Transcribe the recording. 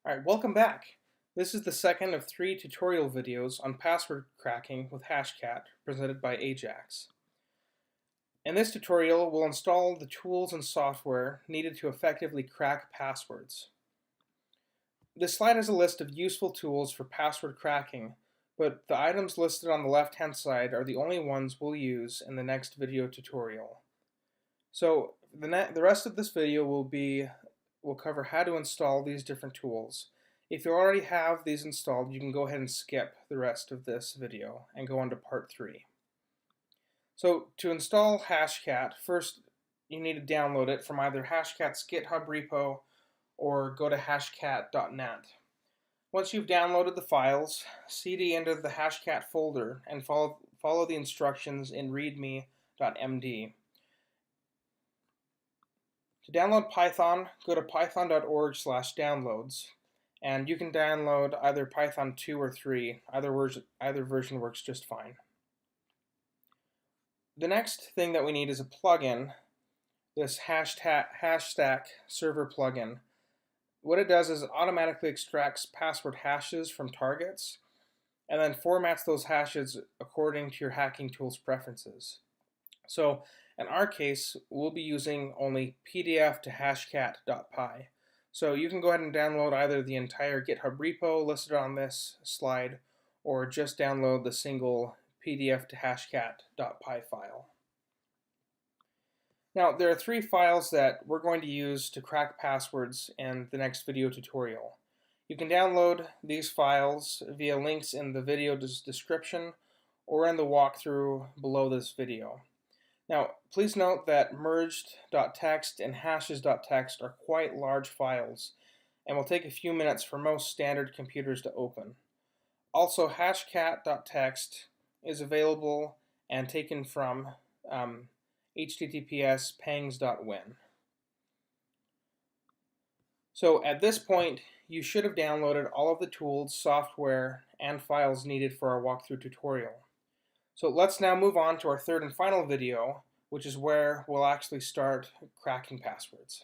Alright, welcome back. This is the second of 3 tutorial videos on password cracking with Hashcat presented by Ahjax. In this tutorial, we'll install the tools and software needed to effectively crack passwords. This slide has a list of useful tools for password cracking, but the items listed on the left-hand side are the only ones we'll use in the next video tutorial. So the rest of this video will cover how to install these different tools. If you already have these installed, you can go ahead and skip the rest of this video and go on to part 3. So to install Hashcat, first you need to download it from either Hashcat's GitHub repo or go to hashcat.net. Once you've downloaded the files, cd into the Hashcat folder and follow the instructions in readme.md. To download Python, go to python.org/downloads, and you can download either Python 2 or 3. Either version works just fine. The next thing that we need is a plugin, this Hashstack-server-plugin. What it does is it automatically extracts password hashes from targets and then formats those hashes according to your hacking tool's preferences. So in our case, we'll be using only pdf to hashcat.py. So you can go ahead and download either the entire GitHub repo listed on this slide or just download the single pdf to hashcat.py file. Now there are 3 files that we're going to use to crack passwords in the next video tutorial. You can download these files via links in the video description or in the walkthrough below this video. Now, please note that merged.txt and hashes.txt are quite large files and will take a few minutes for most standard computers to open. Also, hashcat.txt is available and taken from https pangs.win. So at this point, you should have downloaded all of the tools, software, and files needed for our walkthrough tutorial. So let's now move on to our third and final video, which is where we'll actually start cracking passwords.